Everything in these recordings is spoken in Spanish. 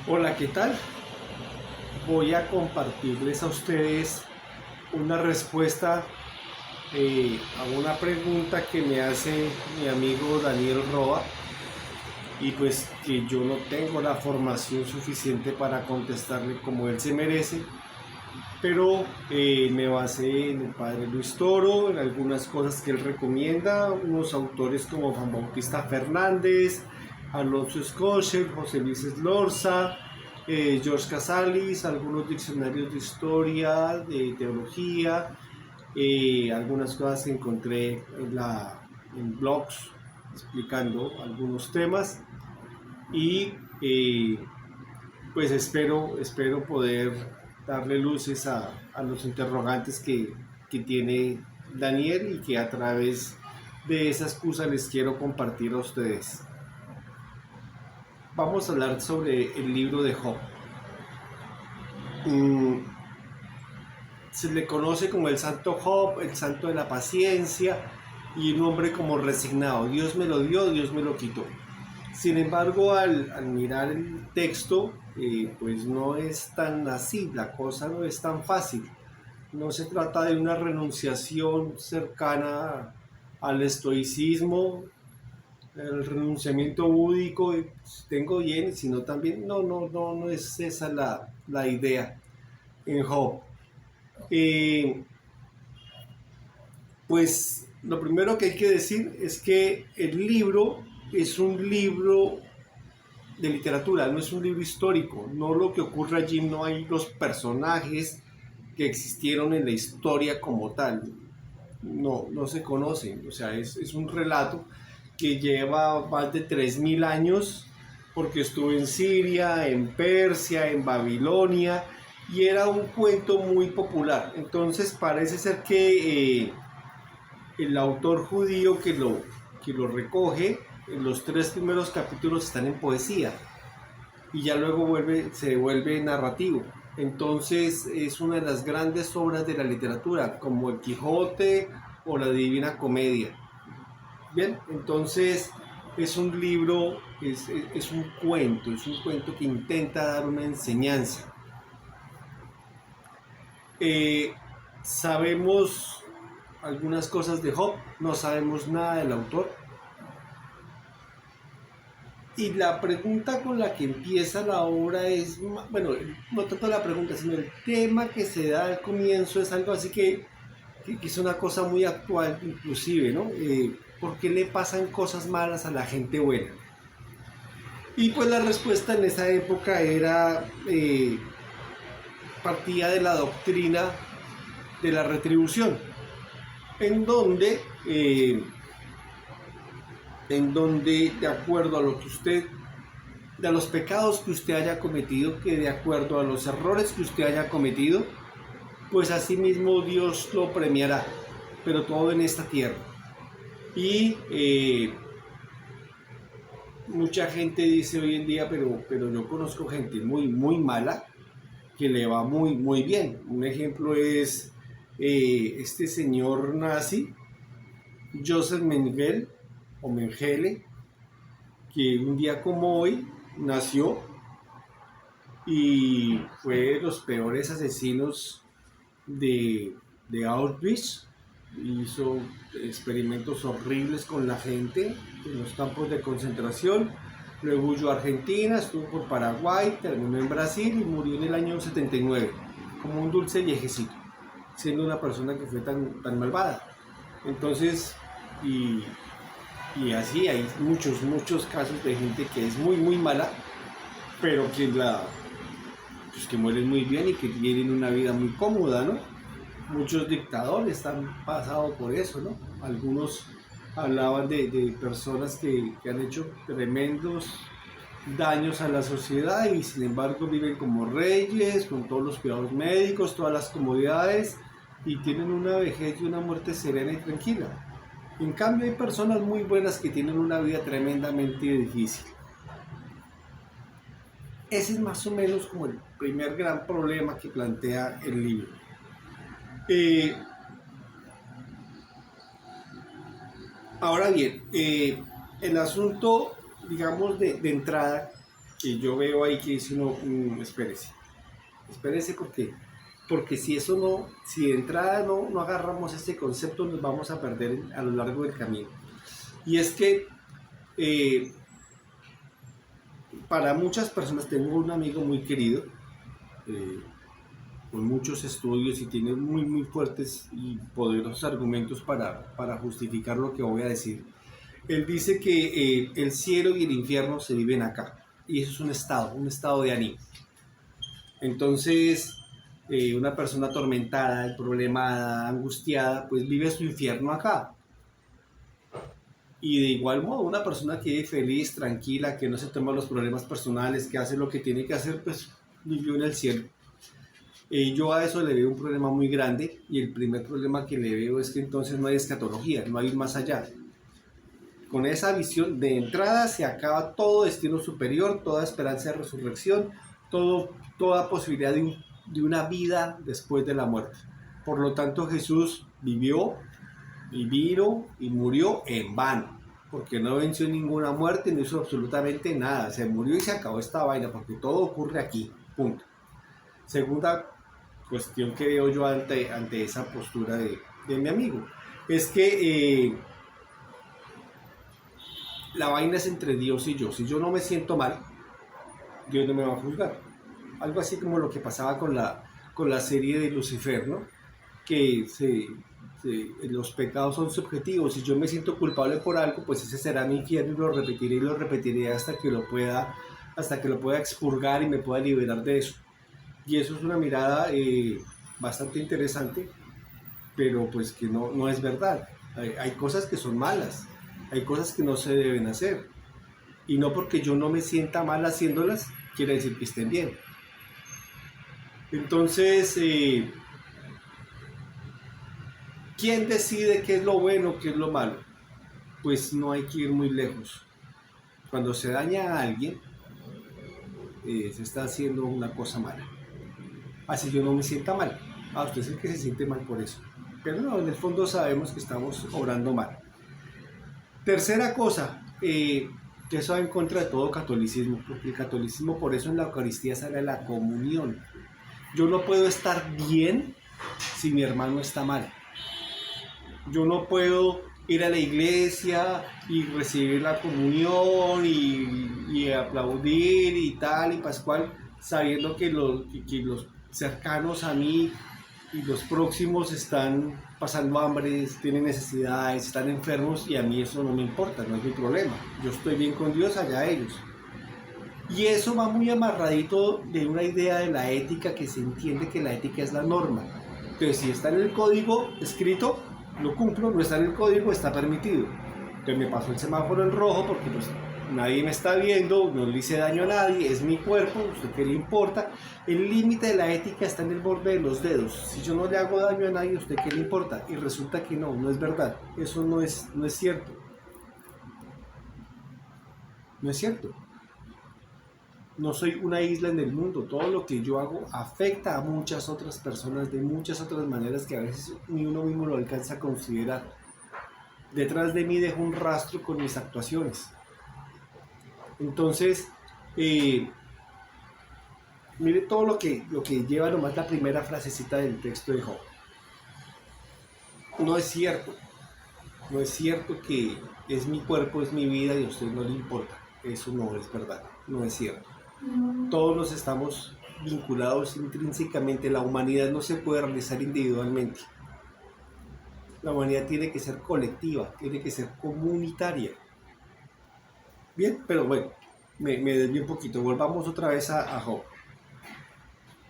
Hola, ¿qué tal? Voy a compartirles a ustedes una respuesta a una pregunta que me hace mi amigo Daniel Roa y pues que yo no tengo la formación suficiente para contestarle como él se merece, pero me basé en el padre Luis Toro, en algunas cosas que él recomienda, unos autores como Juan Bautista Fernández, Alonso Schosser, José Luis Eslorza, George Casalis, algunos diccionarios de historia, de teología, algunas cosas que encontré en blogs explicando algunos temas y pues espero poder darle luces a los interrogantes que tiene Daniel y que a través de esa excusa les quiero compartir a ustedes. Vamos a hablar sobre el libro de Job. Se le conoce como el santo Job, el santo de la paciencia y un hombre como resignado. Dios me lo dio, Dios me lo quitó. Sin embargo, al mirar el texto, pues no es tan así, la cosa no es tan fácil. No se trata de una renunciación cercana al estoicismo, el renunciamiento búdico, pues, tengo bien, sino también, no es esa la idea en Job. Pues lo primero que hay que decir es que el libro es un libro de literatura, no es un libro histórico, no lo que ocurre allí, no hay los personajes que existieron en la historia como tal, no se conocen, o sea, es un relato que lleva más de 3000 años porque estuvo en Siria, en Persia, en Babilonia y era un cuento muy popular. Entonces parece ser que el autor judío que lo recoge, en los 3 primeros capítulos están en poesía y ya luego se vuelve narrativo. Entonces es una de las grandes obras de la literatura, como el Quijote o la Divina Comedia. Bien, entonces es un libro, es un cuento que intenta dar una enseñanza. Sabemos algunas cosas de Job, no sabemos nada del autor. Y la pregunta con la que empieza la obra es, bueno, no tanto la pregunta, sino el tema que se da al comienzo es algo así que es una cosa muy actual inclusive, ¿no? ¿Por qué le pasan cosas malas a la gente buena? Y pues la respuesta en esa época era, partía de la doctrina de la retribución, en donde, eh, de acuerdo a lo que usted, de los pecados que usted haya cometido, que de acuerdo a los errores que usted haya cometido, pues asimismo Dios lo premiará, pero todo en esta tierra. Y mucha gente dice hoy en día, pero yo conozco gente muy mala que le va muy bien. Un ejemplo es este señor nazi, Joseph Mengele, o Mengele, que un día como hoy nació y fue de los peores asesinos de Auschwitz. Hizo experimentos horribles con la gente en los campos de concentración. Luego huyó a Argentina, estuvo por Paraguay, terminó en Brasil y murió en el año 79, como un dulce viejecito, siendo una persona que fue tan malvada. Entonces, y, y así hay muchos casos de gente que es muy mala, pero pues que mueren muy bien y que tienen una vida muy cómoda, ¿no? Muchos dictadores han pasado por eso, ¿no? Algunos hablaban de personas que han hecho tremendos daños a la sociedad y sin embargo viven como reyes, con todos los cuidados médicos, todas las comodidades y tienen una vejez y una muerte serena y tranquila. En cambio hay personas muy buenas que tienen una vida tremendamente difícil. Ese es más o menos como el primer gran problema que plantea el libro. Ahora bien, el asunto, digamos, de entrada Y yo veo ahí que dice uno, espérese porque si eso no, si de entrada no agarramos este concepto, nos vamos a perder a lo largo del camino. Y es que eh, para muchas personas, tengo un amigo muy querido, eh, con muchos estudios y tiene muy fuertes y poderosos argumentos para justificar lo que voy a decir. Él dice que el cielo y el infierno se viven acá, y eso es un estado de ánimo. Entonces, una persona atormentada, problemada, angustiada, pues vive su infierno acá. Y de igual modo, una persona que vive feliz, tranquila, que no se toma los problemas personales, que hace lo que tiene que hacer, pues vivió en el cielo. Yo a eso le veo un problema muy grande, y el primer problema que le veo es que entonces no hay escatología, no hay más allá. Con esa visión de entrada se acaba todo destino superior, toda esperanza de resurrección, toda posibilidad de una vida después de la muerte. Por lo tanto, Jesús vivió y vino y murió en vano, porque no venció ninguna muerte, no hizo absolutamente nada. Se murió y se acabó esta vaina, porque todo ocurre aquí, punto. Segunda cuestión que veo yo ante esa postura de mi amigo, es que la vaina es entre Dios y yo. Si yo no me siento mal, Dios no me va a juzgar. Algo así como lo que pasaba con la serie de Lucifer, ¿no? Que los pecados son subjetivos. Si yo me siento culpable por algo, pues ese será mi infierno, y lo repetiré hasta que lo pueda expurgar y me pueda liberar de eso. Y eso es una mirada bastante interesante, pero pues que no es verdad. Hay cosas que son malas, hay cosas que no se deben hacer, y no porque yo no me sienta mal haciéndolas quiere decir que estén bien. Entonces, ¿quién decide qué es lo bueno, qué es lo malo? Pues no hay que ir muy lejos. Cuando se daña a alguien, se está haciendo una cosa mala. Así yo no me sienta mal. Usted es el que se siente mal por eso. Pero no, en el fondo sabemos que estamos obrando mal. Tercera cosa, que eso va en contra de todo catolicismo, porque el catolicismo, por eso en la Eucaristía sale la comunión. Yo no puedo estar bien si mi hermano está mal. Yo no puedo ir a la iglesia y recibir la comunión y aplaudir y tal y pascual, sabiendo que los cercanos a mí y los próximos están pasando hambre, tienen necesidades, están enfermos, y a mí eso no me importa, no es mi problema. Yo estoy bien con Dios, allá ellos. Y eso va muy amarradito de una idea de la ética, que se entiende que la ética es la norma. Entonces, si está en el código escrito, lo cumplo; no está en el código, está permitido. Entonces me pasó el semáforo en rojo porque pues nadie me está viendo, no le hice daño a nadie, es mi cuerpo, ¿a usted qué le importa? El límite de la ética está en el borde de los dedos. Si yo no le hago daño a nadie, ¿a usted qué le importa? Y resulta que no es verdad. Eso no es cierto. No es cierto. No soy una isla en el mundo. Todo lo que yo hago afecta a muchas otras personas de muchas otras maneras que a veces ni uno mismo lo alcanza a considerar. Detrás de mí dejo un rastro con mis actuaciones. Entonces, mire todo lo que lleva nomás la primera frasecita del texto de Job. No es cierto que es mi cuerpo, es mi vida y a usted no le importa. Eso no es verdad, no es cierto. Todos nos estamos vinculados intrínsecamente. La humanidad no se puede realizar individualmente. La humanidad tiene que ser colectiva, tiene que ser comunitaria. Bien, pero bueno, me desvío un poquito. Volvamos otra vez a Job.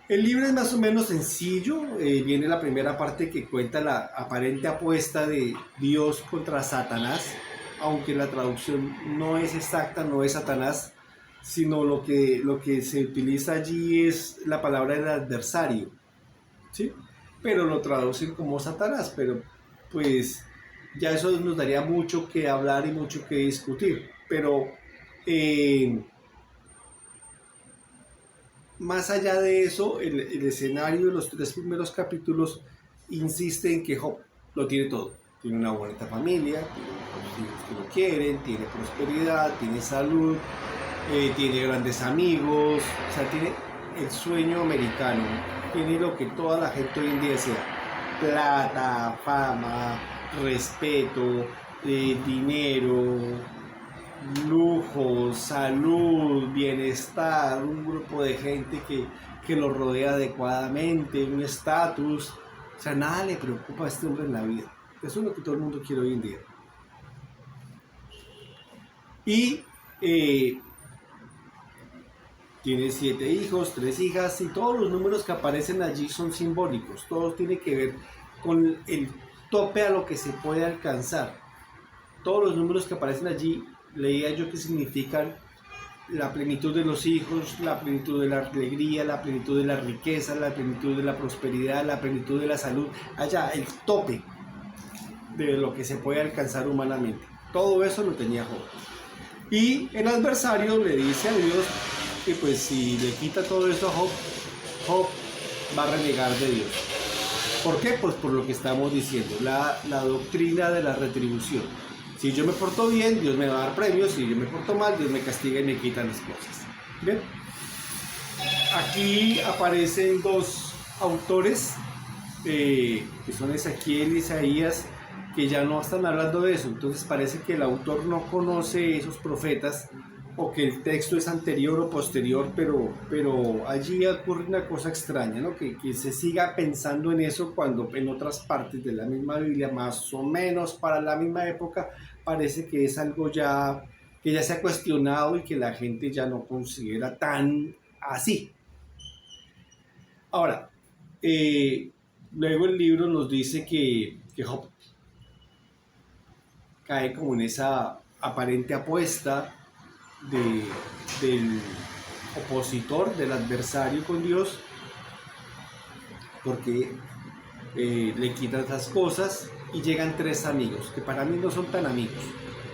El libro es más o menos sencillo. Viene la primera parte que cuenta la aparente apuesta de Dios contra Satanás, aunque la traducción no es exacta, no es Satanás, sino lo que se utiliza allí es la palabra del adversario, ¿sí? Pero lo traducen como Satanás, pero pues ya eso nos daría mucho que hablar y mucho que discutir. Pero más allá de eso, el escenario de los 3 primeros capítulos insiste en que Job lo tiene todo. Tiene una bonita familia, tiene unos hijos que lo quieren, tiene prosperidad, tiene salud, tiene grandes amigos, o sea, tiene el sueño americano, tiene lo que toda la gente hoy en día desea: plata, fama, respeto, dinero, lujo, salud, bienestar, un grupo de gente que lo rodea adecuadamente, un estatus. O sea, nada le preocupa a este hombre en la vida. Eso es lo que todo el mundo quiere hoy en día. Y tiene 7 hijos, 3 hijas, y todos los números que aparecen allí son simbólicos. Todos tienen que ver con el tope a lo que se puede alcanzar. Todos los números que aparecen allí, leía yo que significan la plenitud de los hijos, la plenitud de la alegría, la plenitud de la riqueza, la plenitud de la prosperidad, la plenitud de la salud. Allá, el tope de lo que se puede alcanzar humanamente. Todo eso lo tenía Job. Y el adversario le dice a Dios que pues si le quita todo esto a Job, Job va a renegar de Dios. ¿Por qué? Pues por lo que estamos diciendo, la doctrina de la retribución. Si yo me porto bien, Dios me va a dar premios; si yo me porto mal, Dios me castiga y me quita las cosas. ¿Bien? Aquí aparecen 2 autores, que son Ezequiel y Isaías, que ya no están hablando de eso. Entonces parece que el autor no conoce esos profetas, o que el texto es anterior o posterior, pero allí ocurre una cosa extraña, ¿no? Que se siga pensando en eso cuando en otras partes de la misma Biblia, más o menos para la misma época, parece que es algo ya que ya se ha cuestionado y que la gente ya no considera tan así. Ahora, luego el libro nos dice que Job cae como en esa aparente apuesta del opositor, del adversario con Dios, porque le quitan esas cosas y llegan 3 amigos, que para mí no son tan amigos,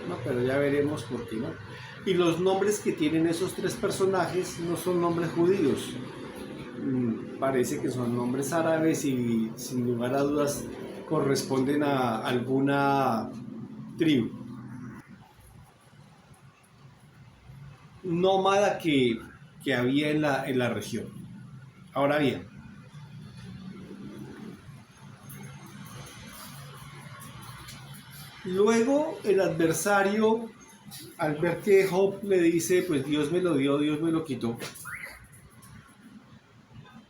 ¿no? Pero ya veremos por qué, ¿no? Y los nombres que tienen esos 3 personajes no son nombres judíos, parece que son nombres árabes y sin lugar a dudas corresponden a alguna tribu nómada que había en la región. Ahora bien, luego el adversario, al ver que Job le dice, pues Dios me lo dio, Dios me lo quitó,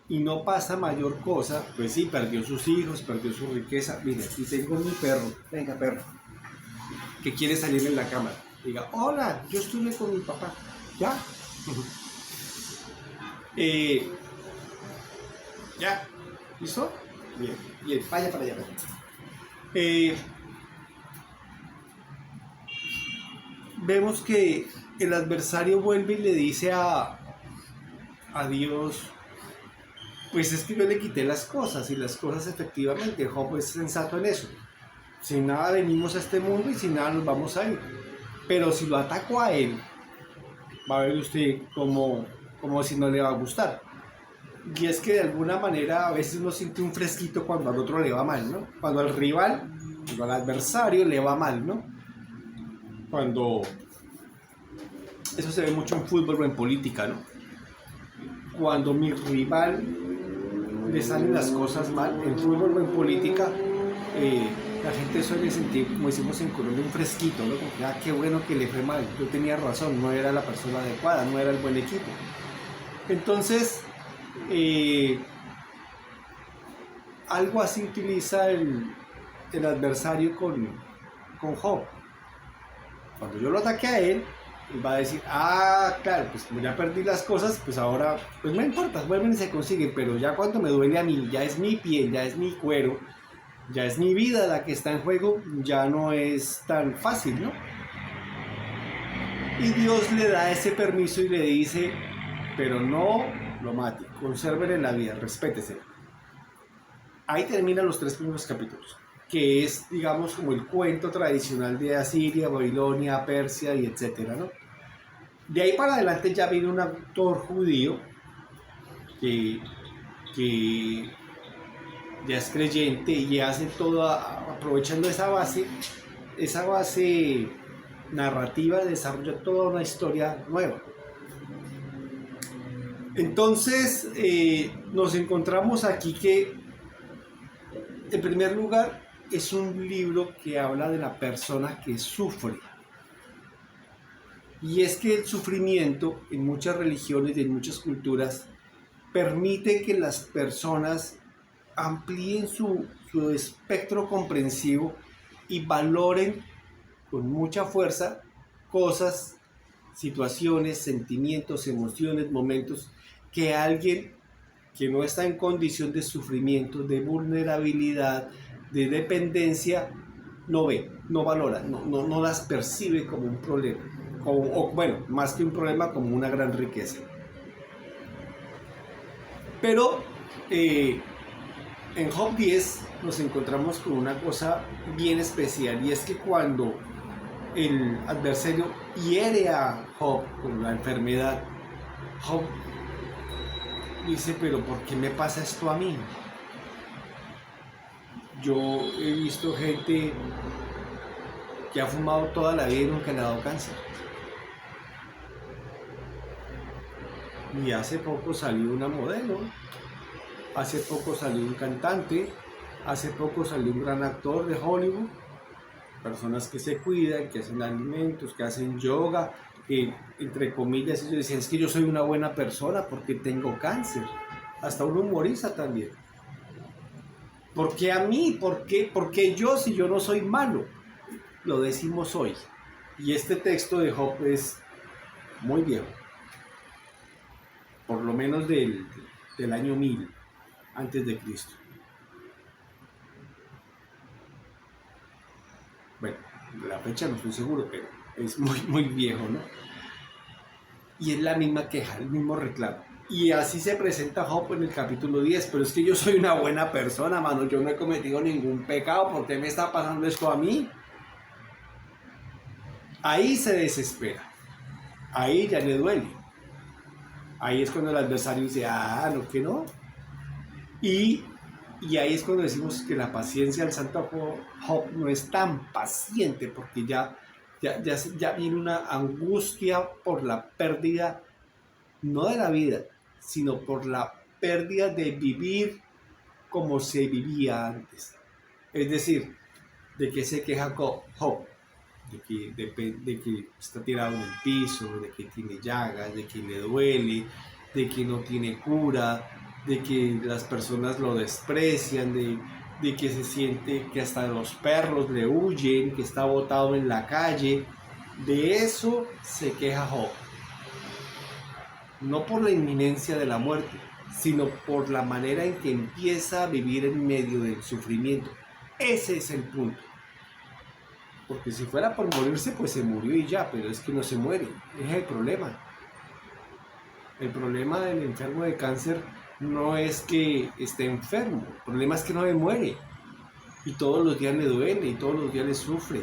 y no pasa mayor cosa, pues sí, perdió sus hijos, perdió su riqueza. Mira, aquí tengo mi perro, venga perro, que quiere salir en la cámara. Diga, hola, yo estuve con mi papá. ¿Ya? ¿Ya? ¿Listo? Bien, bien, vaya para allá. Vemos que el adversario vuelve y le dice a Dios, pues es que yo le quité las cosas, y las cosas efectivamente, Job es sensato en eso. Sin nada venimos a este mundo y sin nada nos vamos a ir. Pero si lo ataco a él, va a ver usted como si no le va a gustar. Y es que de alguna manera a veces uno siente un fresquito cuando al otro le va mal, ¿no? Cuando al rival, cuando al adversario le va mal, ¿no? Cuando... Eso se ve mucho en fútbol o en política, ¿no? Cuando mi rival le salen las cosas mal, en fútbol o en política, la gente suele sentir, como decimos en Colombia, un fresquito, ¿no? Como que, qué bueno que le fue mal, yo tenía razón, no era la persona adecuada, no era el buen equipo. Entonces, algo así utiliza el adversario con Job. Cuando yo lo ataque a él va a decir, claro, pues como ya perdí las cosas, pues ahora, pues no importa, vuelven y se consiguen, pero ya cuando me duele a mí, ya es mi piel, ya es mi cuero, ya es mi vida la que está en juego, ya no es tan fácil, ¿no? Y Dios le da ese permiso y le dice, pero no lo mate, consérvele la vida, respétese. Ahí terminan los 3 primeros capítulos, que es, digamos, como el cuento tradicional de Asiria, Babilonia, Persia y etcétera, ¿no? De ahí para adelante ya viene un autor judío que ya es creyente y hace todo aprovechando esa base narrativa, desarrolla toda una historia nueva. Entonces, nos encontramos aquí que, en primer lugar, es un libro que habla de la persona que sufre. Y es que el sufrimiento en muchas religiones y en muchas culturas permite que las personas amplíen su espectro comprensivo y valoren con mucha fuerza cosas, situaciones, sentimientos, emociones, momentos que alguien que no está en condición de sufrimiento, de vulnerabilidad, de dependencia, no ve, no valora, no las percibe como un problema, o bueno, más que un problema, como una gran riqueza. Pero en Job 10 nos encontramos con una cosa bien especial, y es que cuando el adversario hiere a Job con la enfermedad, Job dice, pero ¿por qué me pasa esto a mí? Yo he visto gente que ha fumado toda la vida y nunca le ha dado cáncer. Y hace poco salió una modelo, hace poco salió un cantante, hace poco salió un gran actor de Hollywood, personas que se cuidan, que hacen alimentos, que hacen yoga, que entre comillas ellos decían, es que yo soy una buena persona porque tengo cáncer. Hasta un humorista también. ¿Por qué a mí? ¿Por qué yo si yo no soy malo? Lo decimos hoy. Y este texto de Job es muy viejo. Por lo menos del año 1000 antes de Cristo. Bueno, la fecha no estoy seguro, pero es muy viejo, ¿no? Y es la misma queja, el mismo reclamo. Y así se presenta Job en el capítulo 10, pero es que yo soy una buena persona, mano, yo no he cometido ningún pecado, ¿por qué me está pasando esto a mí? Ahí se desespera, ahí ya le duele. Ahí es cuando el adversario dice, no, que no. Y ahí es cuando decimos que la paciencia del santo Job no es tan paciente, porque ya viene una angustia por la pérdida, no de la vida, sino por la pérdida de vivir como se vivía antes. Es decir, de que se queja Job, de que está tirado en el piso, de que tiene llagas, de que le duele, de que no tiene cura, de que las personas lo desprecian, de que se siente que hasta los perros le huyen, que está botado en la calle. De eso se queja Job. No por la inminencia de la muerte, sino por la manera en que empieza a vivir en medio del sufrimiento. Ese es el punto. Porque si fuera por morirse, pues se murió y ya, pero es que no se muere. Es el problema. El problema del enfermo de cáncer no es que esté enfermo, el problema es que no se muere. Y todos los días le duele, y todos los días le sufre.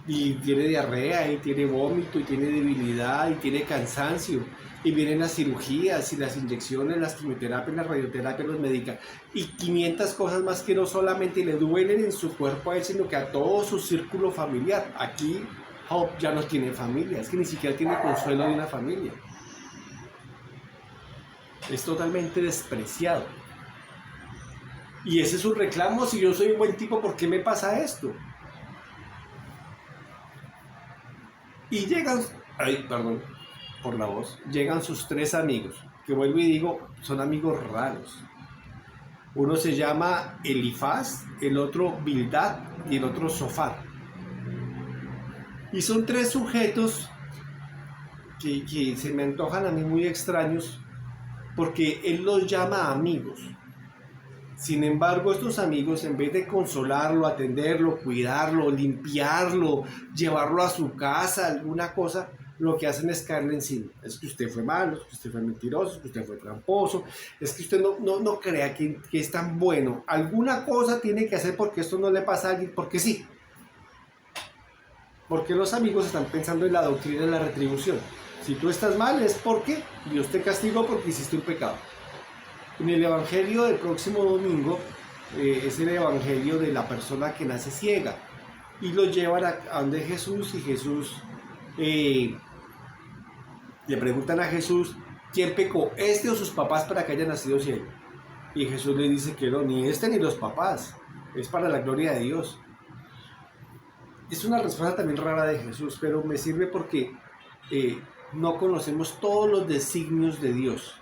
Y tiene diarrea, y tiene vómito, y tiene debilidad, y tiene cansancio. Y vienen las cirugías, y las inyecciones, las quimioterapias, las radioterapias, los medicamentos, y 500 cosas más que no solamente le duelen en su cuerpo a él, sino que a todo su círculo familiar. Aquí Job ya no tiene familia, es que ni siquiera tiene consuelo de una familia. Es totalmente despreciado. Y ese es su reclamo: si yo soy un buen tipo, ¿por qué me pasa esto? Y llegan, perdón por la voz, llegan sus 3 amigos, que vuelvo y digo, son amigos raros. Uno se llama Elifaz, el otro Bildad y el otro Zofar. Y son 3 sujetos que se me antojan a mí muy extraños, porque él los llama amigos. Sin embargo, estos amigos, en vez de consolarlo, atenderlo, cuidarlo, limpiarlo, llevarlo a su casa, alguna cosa, lo que hacen es caerle encima. Es que usted fue malo, es que usted fue mentiroso, es que usted fue tramposo, es que usted no crea que es tan bueno. Alguna cosa tiene que hacer porque esto no le pasa a alguien, porque sí. Porque los amigos están pensando en la doctrina de la retribución. Si tú estás mal es porque Dios te castigó porque hiciste un pecado. En el evangelio del próximo domingo es el evangelio de la persona que nace ciega, y lo llevan a donde Jesús, y Jesús le preguntan a Jesús, ¿quién pecó? ¿Este o sus papás para que haya nacido ciego? Y Jesús le dice que no, ni este ni los papás, es para la gloria de Dios. Es una respuesta también rara de Jesús, pero me sirve porque no conocemos todos los designios de Dios.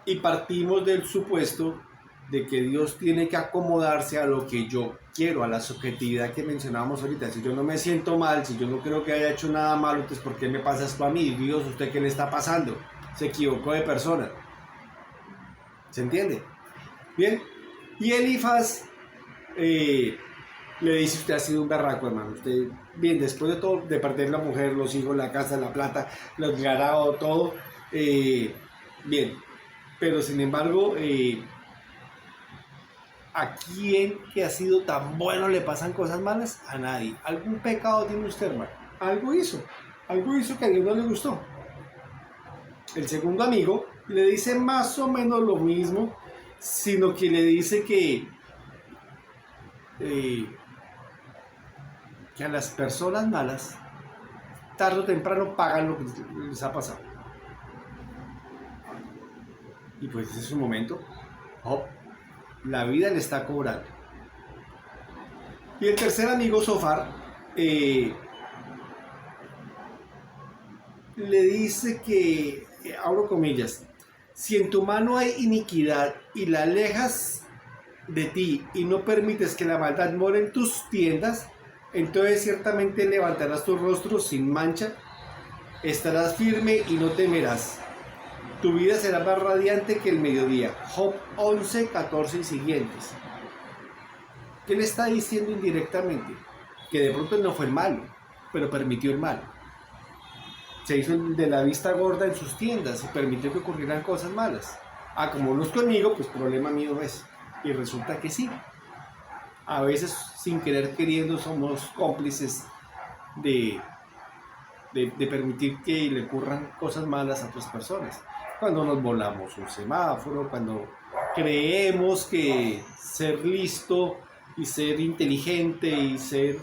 Y partimos del supuesto de que Dios tiene que acomodarse a lo que yo quiero, a la subjetividad que mencionábamos ahorita. Si yo no me siento mal, si yo no creo que haya hecho nada malo, entonces ¿por qué me pasa esto a mí? Dios, ¿usted qué le está pasando? Se equivocó de persona. ¿Se entiende? Bien. Y Elifaz le dice: usted ha sido un berraco, hermano. Usted, bien, después de todo, de perder la mujer, los hijos, la casa, la plata, los ganado, todo, bien. Pero sin embargo, ¿a quién que ha sido tan bueno le pasan cosas malas? A nadie. ¿Algún pecado tiene usted, hermano? Algo hizo que a Dios no le gustó. El segundo amigo le dice más o menos lo mismo, sino que le dice que a las personas malas, tarde o temprano pagan lo que les ha pasado. Y pues ese es su momento. Oh, la vida le está cobrando. Y el tercer amigo, Zofar, le dice que, abro comillas, si en tu mano hay iniquidad y la alejas de ti y no permites que la maldad more en tus tiendas, entonces ciertamente levantarás tu rostro sin mancha, estarás firme y no temerás. Tu vida será más radiante que el mediodía. Job 11, 14 y siguientes. ¿Qué le está diciendo indirectamente? Que de pronto no fue el malo, pero permitió el mal. Se hizo el de la vista gorda en sus tiendas y permitió que ocurrieran cosas malas. Ah, como no es conmigo, pues problema mío es. Y resulta que sí. A veces, sin querer queriendo, somos cómplices de permitir que le ocurran cosas malas a otras personas. Cuando nos volamos un semáforo, cuando creemos que ser listo y ser inteligente y ser,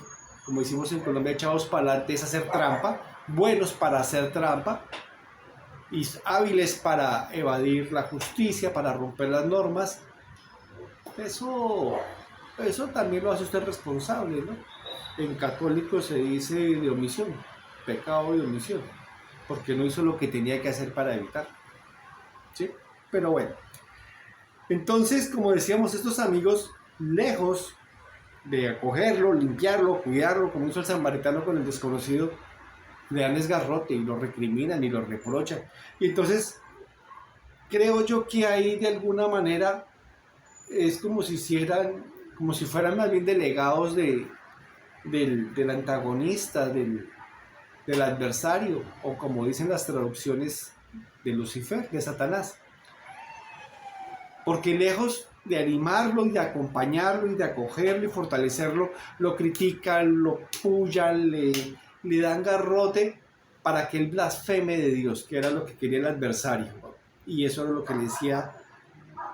como decimos en Colombia, echados para adelante es hacer trampa, buenos para hacer trampa y hábiles para evadir la justicia, para romper las normas. Eso también lo hace usted responsable, ¿no? En católico se dice de omisión, pecado de omisión, porque no hizo lo que tenía que hacer para evitar. ¿Sí? Pero bueno. Entonces, como decíamos, estos amigos, lejos de acogerlo, limpiarlo, cuidarlo, como hizo el samaritano con el desconocido, le dan desgarrote y lo recriminan y lo reprochan. Y entonces, creo yo que ahí de alguna manera es como si fueran más bien delegados del antagonista, del adversario, o como dicen las traducciones, de Lucifer, de Satanás. Porque lejos de animarlo y de acompañarlo y de acogerlo y fortalecerlo, lo critican, lo pullan, le dan garrote para que él blasfeme de Dios, que era lo que quería el adversario. Y eso era lo que le decía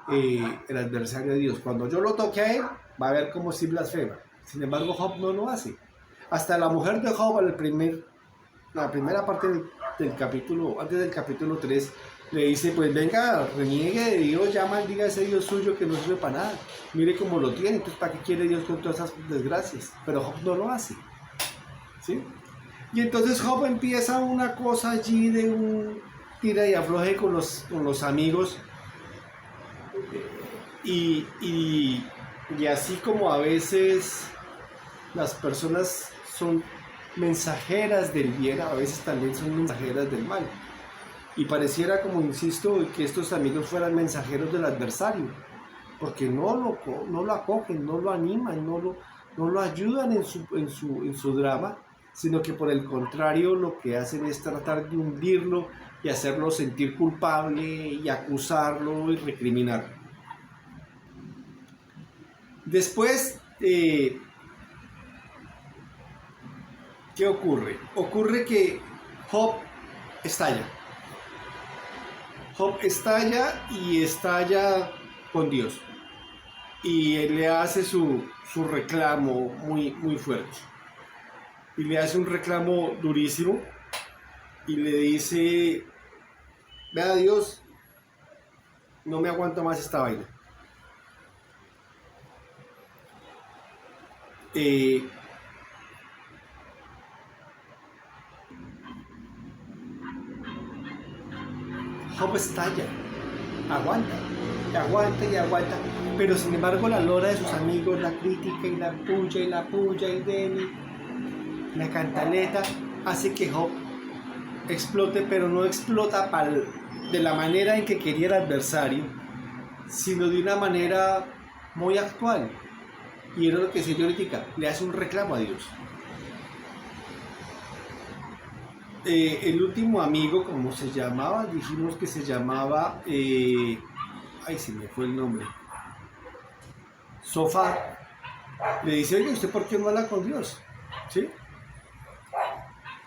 el adversario de Dios. Cuando yo lo toque a él, va a ver cómo si blasfema. Sin embargo, Job no lo hace. Hasta la mujer de Job, la primera parte del capítulo, antes del capítulo 3, le dice: pues venga, reniegue de Dios, ya maldiga a ese Dios suyo que no sirve para nada. Mire cómo lo tiene, entonces ¿para qué quiere Dios con todas esas desgracias? Pero Job no lo hace. ¿Sí? Y entonces Job empieza una cosa allí de un tira y afloje con los amigos. Y así como a veces las personas son mensajeras del bien, a veces también son mensajeras del mal. Y pareciera, como insisto, que estos amigos fueran mensajeros del adversario, porque no lo acogen, no lo animan, no lo ayudan en su drama, sino que por el contrario lo que hacen es tratar de hundirlo y hacerlo sentir culpable y acusarlo y recriminarlo. Después, ¿qué ocurre? Ocurre que Job estalla. Job estalla y estalla con Dios. Y él le hace su reclamo muy, muy fuerte. Y le hace un reclamo durísimo. Y le dice vea Dios, no me aguanto más esta vaina. Job estalla, aguanta, aguanta y aguanta, pero sin embargo la lora de sus amigos, la crítica y la puya y Deni, la cantaleta, hace que Job explote, pero no explota de la manera en que quería el adversario, sino de una manera muy actual. Y era lo que se ahorita, le hace un reclamo a Dios. El último amigo, ¿cómo se llamaba? Dijimos que se llamaba, ay, se me fue el nombre, Sofá. Le dice, oye, ¿usted por qué no habla con Dios? ¿Sí?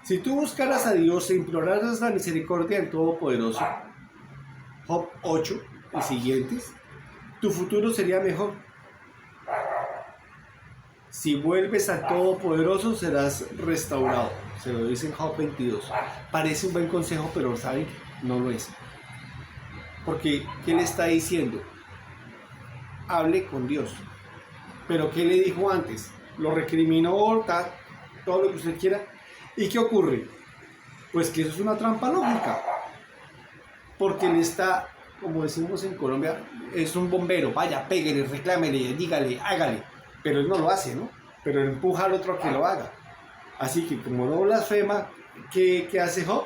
Si tú buscaras a Dios e imploraras la misericordia del Todopoderoso, Job 8 y siguientes, tu futuro sería mejor. Si vuelves al Todopoderoso serás restaurado. Se lo dice en Job 22. Parece un buen consejo, pero ¿saben? No lo es. Porque, ¿qué le está diciendo? Hable con Dios. Pero ¿qué le dijo antes? Lo recriminó, todo lo que usted quiera. ¿Y qué ocurre? Pues que eso es una trampa lógica. Porque él está, como decimos en Colombia, es un bombero. Vaya, pégale, reclámele, dígale, hágale. Pero él no lo hace, ¿no? Pero él empuja al otro a que lo haga. Así que como no blasfema, ¿qué hace Job?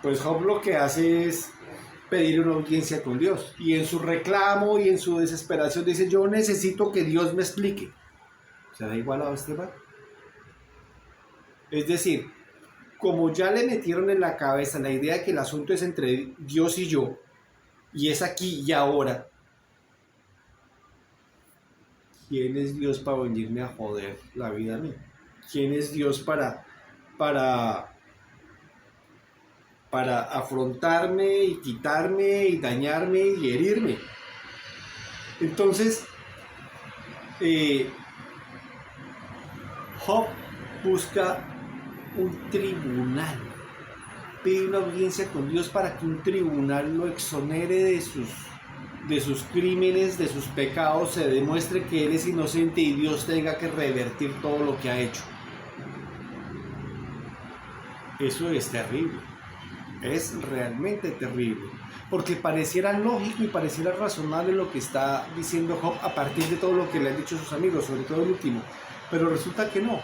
Pues Job lo que hace es pedir una audiencia con Dios. Y en su reclamo y en su desesperación dice, yo necesito que Dios me explique. ¿Se da igual a este man? Es decir, como ya le metieron en la cabeza la idea de que el asunto es entre Dios y yo, y es aquí y ahora, ¿quién es Dios para venirme a joder la vida a mí? ¿Quién es Dios para afrontarme y quitarme y dañarme y herirme? Entonces, Job busca un tribunal, pide una audiencia con Dios para que un tribunal lo exonere de sus crímenes, de sus pecados, se demuestre que él es inocente y Dios tenga que revertir todo lo que ha hecho. Eso es terrible, es realmente terrible, porque pareciera lógico y pareciera razonable lo que está diciendo Job a partir de todo lo que le han dicho sus amigos, sobre todo el último, pero resulta que no.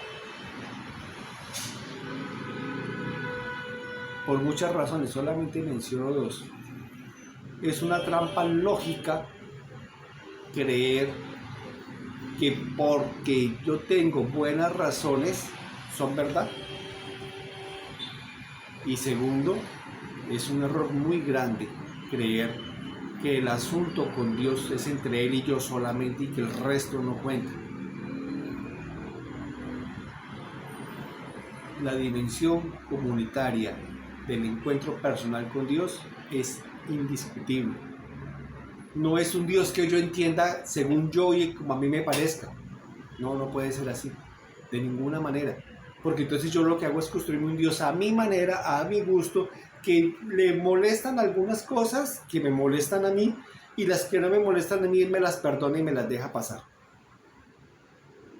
Por muchas razones, solamente menciono dos. Es una trampa lógica creer que porque yo tengo buenas razones son verdad. Y segundo, es un error muy grande creer que el asunto con Dios es entre Él y yo solamente y que el resto no cuenta. La dimensión comunitaria del encuentro personal con Dios es indiscutible. No es un Dios que yo entienda según yo y como a mí me parezca. No puede ser así, de ninguna manera. Porque entonces yo lo que hago es construirme un Dios a mi manera, a mi gusto, que le molestan algunas cosas que me molestan a mí y las que no me molestan a mí, Él me las perdona y me las deja pasar.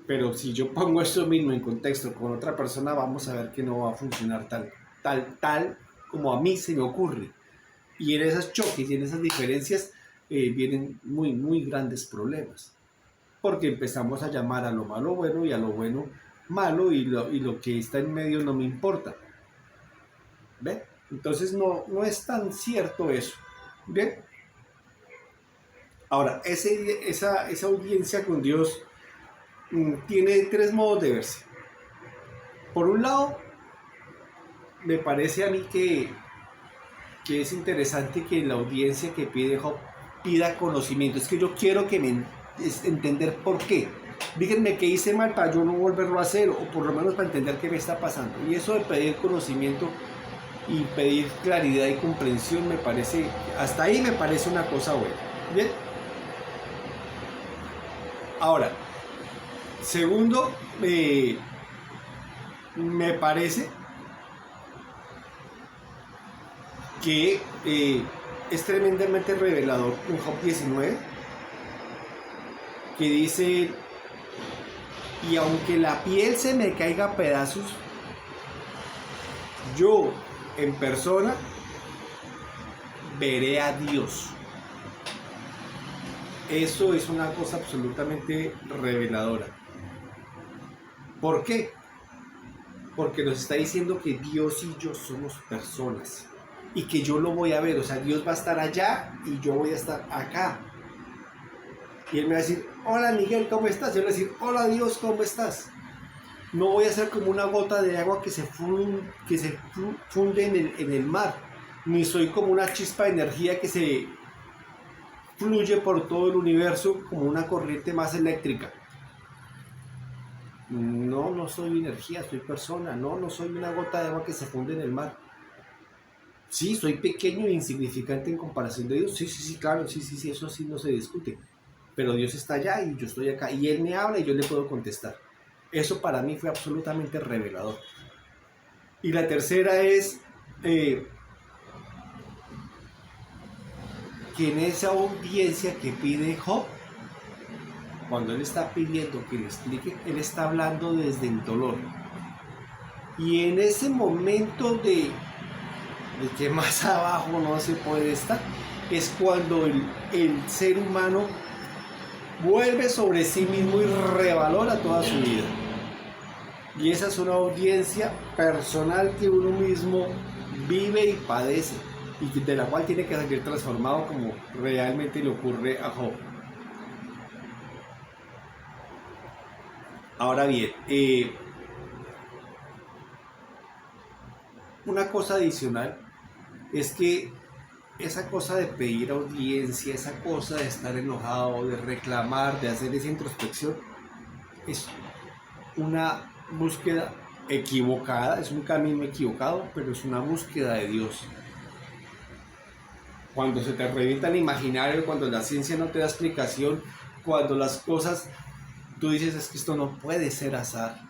Pero si yo pongo eso mismo en contexto con otra persona, vamos a ver que no va a funcionar tal como a mí se me ocurre. Y en esos choques y en esas diferencias vienen muy grandes problemas. Porque empezamos a llamar a lo malo bueno y a lo bueno malo y lo que está en medio no me importa. ¿Ven? Entonces no es tan cierto eso. ¿Bien? Ahora, esa audiencia con Dios tiene tres modos de verse. Por un lado, me parece a mí que es interesante que la audiencia que pide Job pida conocimiento. Es que yo quiero entender por qué. Díganme qué hice mal para yo no volverlo a hacer, o por lo menos para entender qué me está pasando. Y eso de pedir conocimiento y pedir claridad y comprensión me parece, hasta ahí me parece una cosa buena. ¿Bien? Ahora, segundo, me parece que es tremendamente revelador en Job 19, que dice: y aunque la piel se me caiga a pedazos, yo en persona veré a Dios. Eso es una cosa absolutamente reveladora. ¿Por qué? Porque nos está diciendo que Dios y yo somos personas y que yo lo voy a ver. O sea, Dios va a estar allá y yo voy a estar acá. Y Él me va a decir: hola Miguel, ¿cómo estás? Yo le voy a decir: hola Dios, ¿cómo estás? No voy a ser como una gota de agua que se funde en el mar, ni soy como una chispa de energía que se fluye por todo el universo como una corriente más eléctrica. No, no soy energía, soy persona. No, no soy una gota de agua que se funde en el mar. Sí, soy pequeño e insignificante en comparación de Dios. Sí, claro, sí, eso sí no se discute. Pero Dios está allá y yo estoy acá. Y Él me habla y yo le puedo contestar. Eso para mí fue absolutamente revelador. Y la tercera es que en esa audiencia que pide Job, cuando él está pidiendo que le explique, él está hablando desde el dolor. Y en ese momento de que más abajo no se puede estar, es cuando el ser humano vuelve sobre sí mismo y revalora toda su vida. Y esa es una audiencia personal que uno mismo vive y padece, y de la cual tiene que salir transformado, como realmente le ocurre a Job. Ahora bien, una cosa adicional es que esa cosa de pedir audiencia, esa cosa de estar enojado, de reclamar, de hacer esa introspección, es una búsqueda equivocada, es un camino equivocado, pero es una búsqueda de Dios. Cuando se te revienta el imaginario, cuando la ciencia no te da explicación, cuando las cosas, tú dices: es que esto no puede ser azar.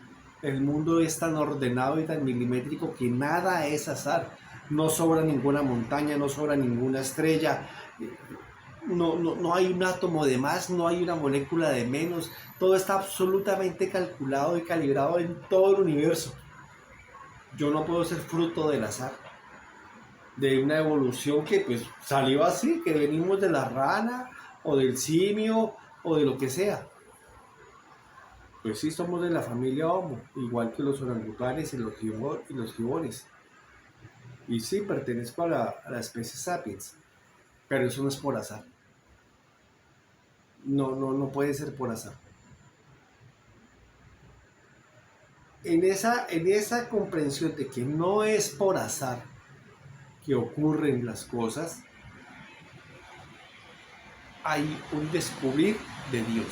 El mundo es tan ordenado y tan milimétrico que nada es azar. No sobra ninguna montaña, no sobra ninguna estrella, no hay un átomo de más, no hay una molécula de menos. Todo está absolutamente calculado y calibrado en todo el universo. Yo no puedo ser fruto del azar, de una evolución que pues salió así, que venimos de la rana o del simio o de lo que sea. Pues sí, somos de la familia Homo, igual que los orangutanes y los gibones. Y sí, pertenezco a la especie Sapiens, pero eso no es por azar. No puede ser por azar. En esa comprensión de que no es por azar que ocurren las cosas, hay un descubrir de Dios.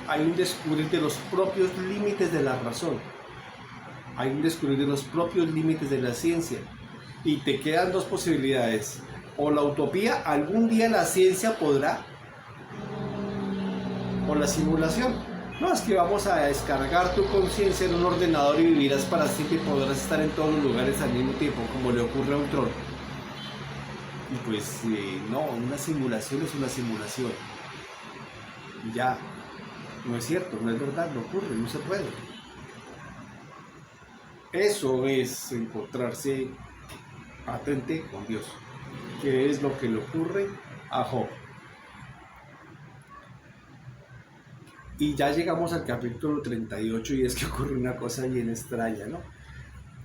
Hay un descubrir de los propios límites de la razón. Hay un descubrir de los propios límites de la ciencia. Y te quedan dos posibilidades: o la utopía, algún día la ciencia podrá, o la simulación. No, es que vamos a descargar tu conciencia en un ordenador y vivirás para siempre y podrás estar en todos los lugares al mismo tiempo, como le ocurre a un troll. Y pues no, una simulación es una simulación. Y ya, no es cierto, no es verdad, no ocurre, no se puede. Eso es encontrarse patente con Dios, que es lo que le ocurre a Job. Y ya llegamos al capítulo 38 y es que ocurre una cosa bien extraña, ¿no?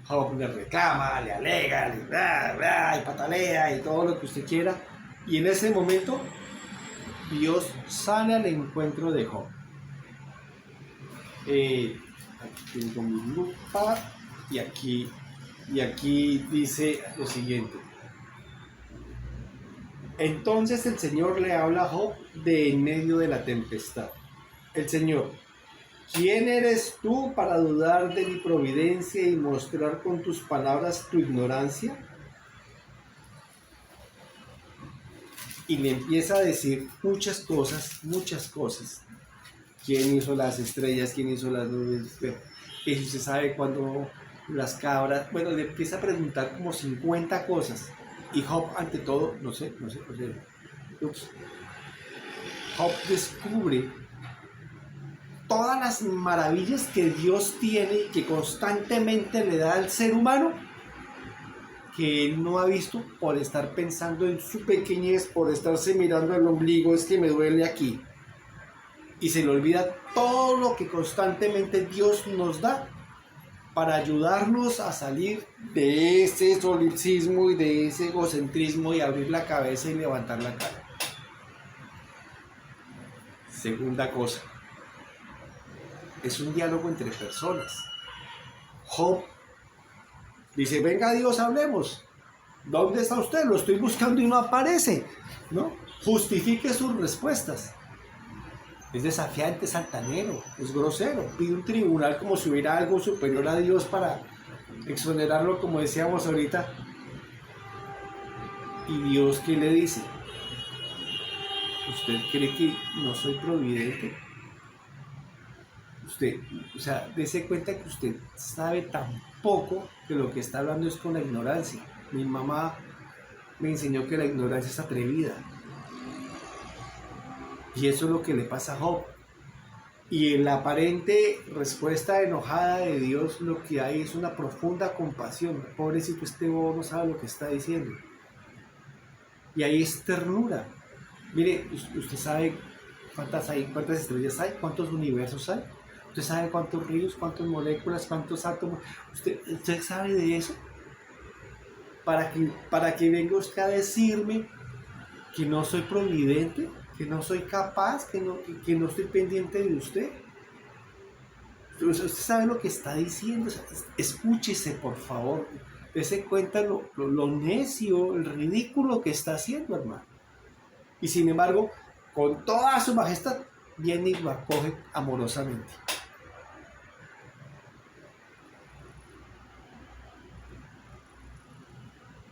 Job le reclama, le alega, y patalea y todo lo que usted quiera. Y en ese momento Dios sale al encuentro de Job. Aquí tengo mi lupa y aquí dice lo siguiente: entonces el Señor le habla a Job de en medio de la tempestad. El Señor: ¿quién eres tú para dudar de mi providencia y mostrar con tus palabras tu ignorancia? Y le empieza a decir muchas cosas. ¿Quién hizo las estrellas? ¿Quién hizo las nubes? Eso se sabe cuando las cabras, bueno, le empieza a preguntar como 50 cosas. Y Job, ante todo, no sé, ups, Job descubre todas las maravillas que Dios tiene y que constantemente le da al ser humano, que él no ha visto por estar pensando en su pequeñez, por estarse mirando el ombligo, es que me duele aquí. Y se le olvida todo lo que constantemente Dios nos da para ayudarnos a salir de ese solipsismo y de ese egocentrismo y abrir la cabeza y levantar la cara. Segunda cosa, es un diálogo entre personas. Job dice, venga Dios, hablemos. ¿Dónde está usted? Lo estoy buscando y no aparece, ¿no? Justifique sus respuestas. Es desafiante, es altanero, es grosero. Pide un tribunal como si hubiera algo superior a Dios para exonerarlo, como decíamos ahorita. ¿Y Dios qué le dice? ¿Usted cree que no soy providente? Usted, o sea, dése cuenta que usted sabe tan poco que lo que está hablando es con la ignorancia. Mi mamá me enseñó que la ignorancia es atrevida. Y eso es lo que le pasa a Job. Y en la aparente respuesta enojada de Dios, lo que hay es una profunda compasión. Pobrecito, este bobo no sabe lo que está diciendo. Y ahí es ternura. Mire, usted sabe cuántas hay, cuántas estrellas hay, cuántos universos hay. Usted sabe cuántos ríos, cuántas moléculas, cuántos átomos. ¿Usted sabe de eso? Para que venga usted a decirme que no soy providente, que no soy capaz, que no estoy pendiente de usted. Usted sabe lo que está diciendo. O sea, escúchese, por favor. Dese cuenta lo necio, el ridículo que está haciendo, hermano. Y sin embargo, con toda su majestad, viene y lo acoge amorosamente.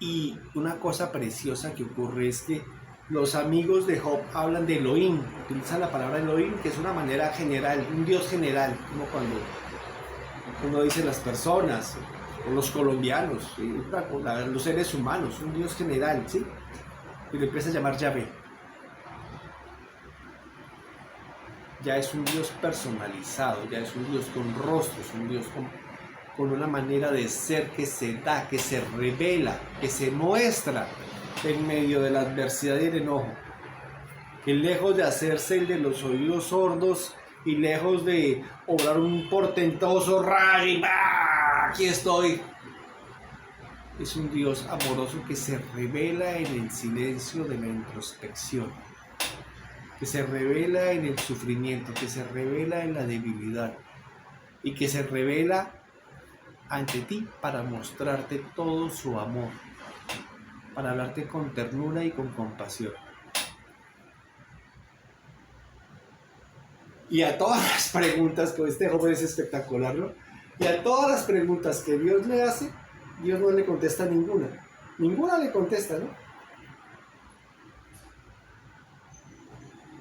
Y una cosa preciosa que ocurre es que los amigos de Job hablan de Elohim, utilizan la palabra Elohim, que es una manera general, un Dios general, como cuando uno dice las personas, o los colombianos, los seres humanos, un Dios general, ¿sí? Y le empieza a llamar Yahvé. Ya es un Dios personalizado, ya es un Dios con rostros, un Dios con una manera de ser que se da, que se revela, que se muestra en medio de la adversidad y el enojo. Que lejos de hacerse el de los oídos sordos y lejos de obrar un portentoso rayo y ¡bah! Aquí estoy. Es un Dios amoroso que se revela en el silencio de la introspección, que se revela en el sufrimiento, que se revela en la debilidad y que se revela ante ti para mostrarte todo su amor, para hablarte con ternura y con compasión. Y a todas las preguntas, que este joven es espectacular, ¿no? Y a todas las preguntas que Dios le hace, Dios no le contesta ninguna. Ninguna le contesta, ¿no?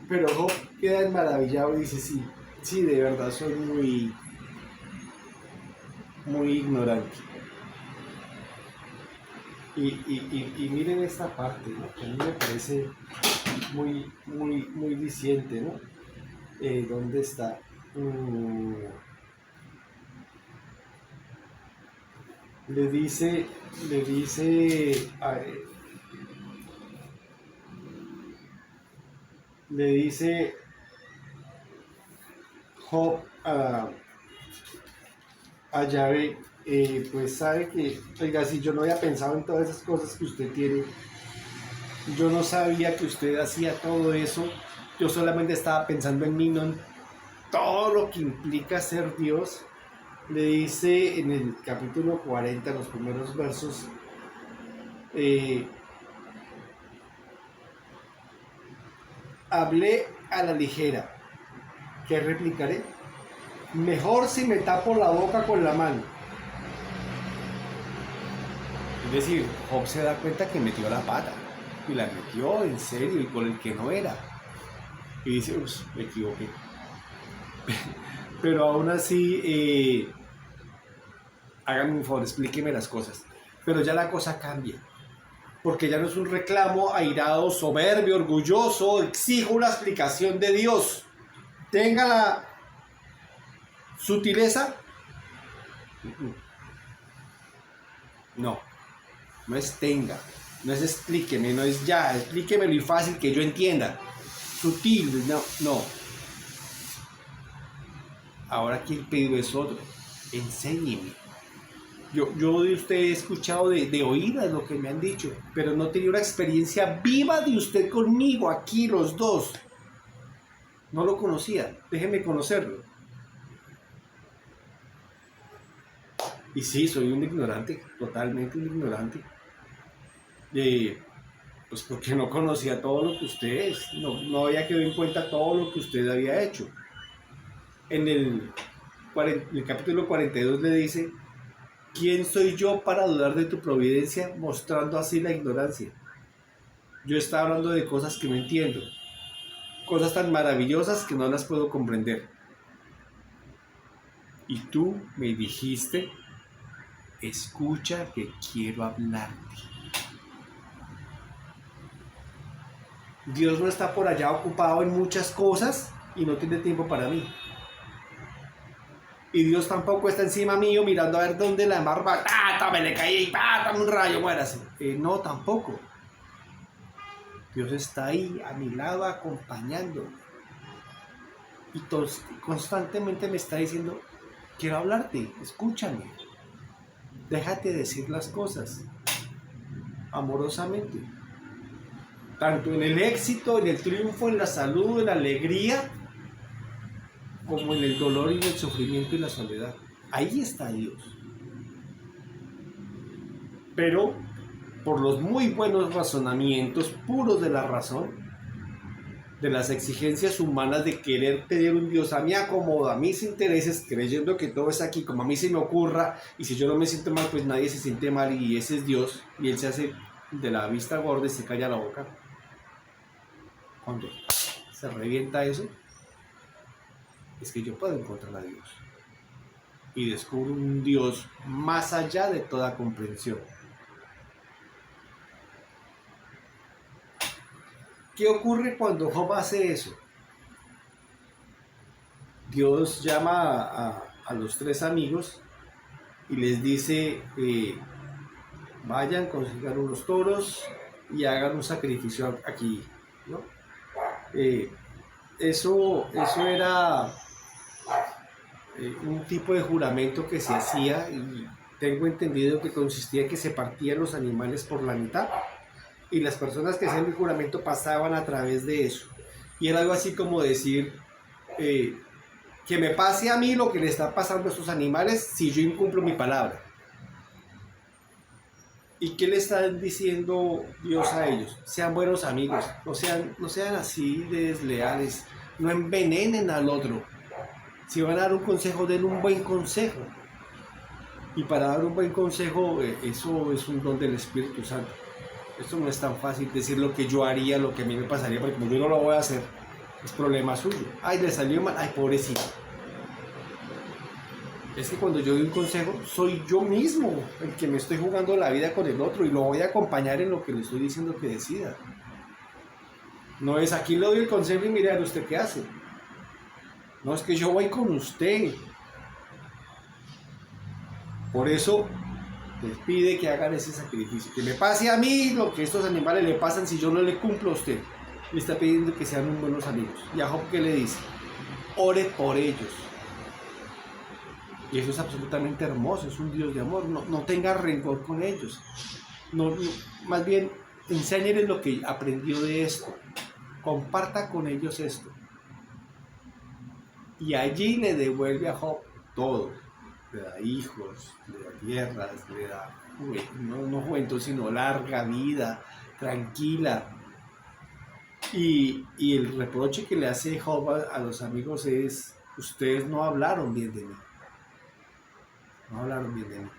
Pero Job queda maravillado y dice, sí, de verdad soy muy ignorante. Y miren esta parte, ¿no? Que a mí me parece muy diciente, ¿no? ¿Dónde está? Le dice Job a Yahvé, pues sabe que, oiga, si yo no había pensado en todas esas cosas que usted tiene, yo no sabía que usted hacía todo eso, yo solamente estaba pensando en mí, no en todo lo que implica ser Dios. Le dice en el capítulo 40, los primeros versos, hablé a la ligera, ¿qué replicaré? Mejor si me tapo la boca con la mano. Es decir, Job se da cuenta que metió la pata, y la metió en serio y con el que no era. Y dice, me equivoqué. Pero aún así hágame un favor, explíqueme las cosas. Pero ya la cosa cambia, porque ya no es un reclamo airado, soberbio, orgulloso, exijo una explicación de Dios. Tenga la sutileza. No, no es tenga, no es explíqueme, no es ya, explíquemelo y fácil que yo entienda. Sutil, no, no. Ahora aquí el pedido es otro, enséñeme. Yo de usted he escuchado de oídas lo que me han dicho, pero no tenía una experiencia viva de usted conmigo, aquí los dos. No lo conocía, déjeme conocerlo. Y sí, soy un ignorante, totalmente un ignorante. Pues porque no conocía todo lo que usted es, no había quedado en cuenta todo lo que usted había hecho. En el capítulo 42 le dice: ¿quién soy yo para dudar de tu providencia, mostrando así la ignorancia? Yo estaba hablando de cosas que no entiendo, cosas tan maravillosas que no las puedo comprender. Y tú me dijiste: escucha que quiero hablarte. Dios no está por allá ocupado en muchas cosas y no tiene tiempo para mí. Y Dios tampoco está encima mío mirando a ver dónde la embarba, me le caí, dame un rayo, muérase. No, tampoco. Dios está ahí a mi lado acompañándome. Y constantemente me está diciendo: quiero hablarte, escúchame. Déjate decir las cosas amorosamente. Tanto en el éxito, en el triunfo, en la salud, en la alegría, como en el dolor y en el sufrimiento y la soledad. Ahí está Dios. Pero por los muy buenos razonamientos puros de la razón, de las exigencias humanas de querer tener un Dios a mi acomodo, a mis intereses, creyendo que todo es aquí como a mí se me ocurra, y si yo no me siento mal, pues nadie se siente mal, y ese es Dios, y Él se hace de la vista gorda y se calla la boca. Cuando se revienta eso, es que yo puedo encontrar a Dios y descubro un Dios más allá de toda comprensión. ¿Qué ocurre cuando Job hace eso? Dios llama a los tres amigos y les dice: vayan, consigan unos toros y hagan un sacrificio aquí, ¿no? Eso era un tipo de juramento que se hacía, y tengo entendido que consistía en que se partían los animales por la mitad y las personas que hacían el juramento pasaban a través de eso, y era algo así como decir: que me pase a mí lo que le está pasando a estos animales si yo incumplo mi palabra. ¿Y qué le está diciendo Dios a ellos? Sean buenos amigos, no sean así de desleales, no envenenen al otro. Si van a dar un consejo, den un buen consejo. Y para dar un buen consejo, eso es un don del Espíritu Santo. Esto no es tan fácil decir lo que yo haría, lo que a mí me pasaría, porque como yo no lo voy a hacer, es problema suyo. Ay, le salió mal, ay, pobrecito. Es que cuando yo doy un consejo, soy yo mismo el que me estoy jugando la vida con el otro, y lo voy a acompañar en lo que le estoy diciendo que decida. No es: aquí le doy el consejo y mire a usted qué hace. No, es que yo voy con usted. Por eso les pide que hagan ese sacrificio. Que me pase a mí lo que estos animales le pasan si yo no le cumplo a usted. Le está pidiendo que sean muy buenos amigos. ¿Y a Job qué le dice? Ore por ellos. Y eso es absolutamente hermoso, es un Dios de amor. No tenga rencor con ellos. Más bien, enséñenles lo que aprendió de esto. Comparta con ellos esto. Y allí le devuelve a Job todo. Le da hijos, le da tierras, le da no juventud, sino larga vida, tranquila. Y el reproche que le hace Job a los amigos es: ustedes no hablaron bien de mí. No hablaron bien de mí.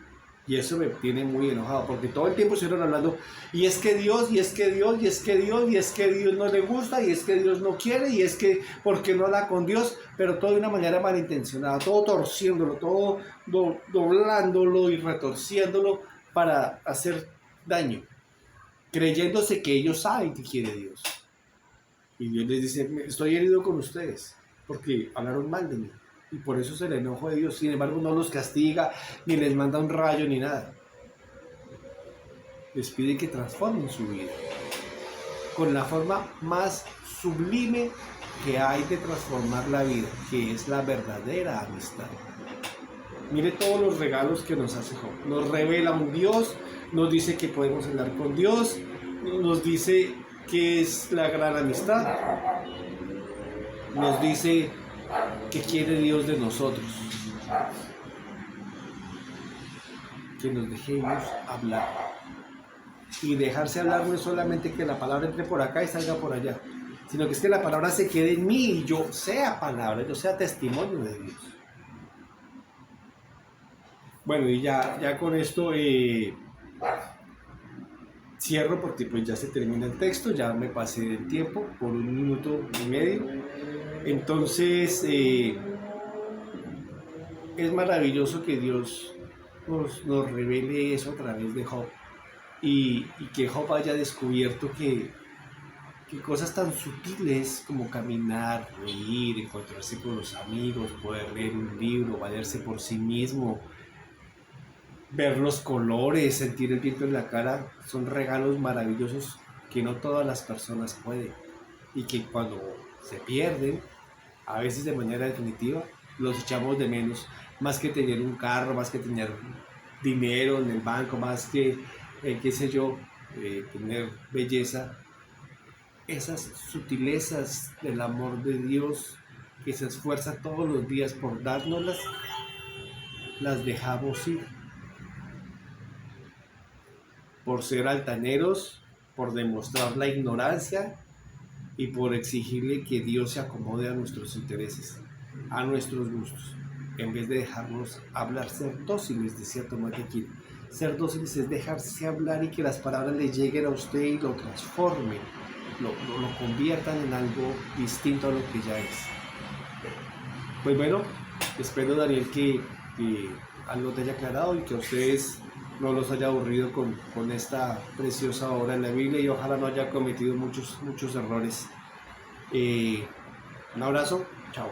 Y eso me tiene muy enojado, porque todo el tiempo estuvieron hablando, y es que Dios, y es que Dios, y es que Dios, y es que Dios no le gusta, y es que Dios no quiere, y es que, ¿por qué no habla con Dios? Pero todo de una manera malintencionada, todo torciéndolo, todo doblándolo y retorciéndolo para hacer daño, creyéndose que ellos saben que quiere Dios. Y Dios les dice, estoy herido con ustedes, porque hablaron mal de mí. Y por eso es el enojo de Dios. Sin embargo, no los castiga, ni les manda un rayo, ni nada. Les pide que transformen su vida con la forma más sublime que hay de transformar la vida, que es la verdadera amistad. Mire todos los regalos que nos hace Job. Nos revela un Dios, nos dice que podemos hablar con Dios, nos dice que es la gran amistad, nos dice que quiere Dios de nosotros, que nos dejemos hablar. Y dejarse hablar no es solamente que la palabra entre por acá y salga por allá, sino que es que la palabra se quede en mí y yo sea palabra, yo sea testimonio de Dios. Bueno, y ya con esto cierro, porque pues ya se termina el texto, ya me pasé del tiempo por 1 minuto y medio. Entonces es maravilloso que Dios nos revele eso a través de Job, y que Job haya descubierto que cosas tan sutiles como caminar, reír, encontrarse con los amigos, poder leer un libro, valerse por sí mismo, ver los colores, sentir el viento en la cara, son regalos maravillosos que no todas las personas pueden, y que cuando se pierden, a veces de manera definitiva, los echamos de menos, más que tener un carro, más que tener dinero en el banco, más que, qué sé yo, tener belleza. Esas sutilezas del amor de Dios que se esfuerza todos los días por dárnoslas, las dejamos ir por ser altaneros, por demostrar la ignorancia y por exigirle que Dios se acomode a nuestros intereses, a nuestros gustos, en vez de dejarnos hablar. Ser dóciles, decía Tomás de Aquino. Ser dóciles es dejarse hablar y que las palabras le lleguen a usted y lo transformen, lo conviertan en algo distinto a lo que ya es. Pues bueno, espero, Daniel, que algo te haya aclarado y que a ustedes no los haya aburrido con esta preciosa obra en la Biblia, y ojalá no haya cometido muchos errores. Un abrazo, chao.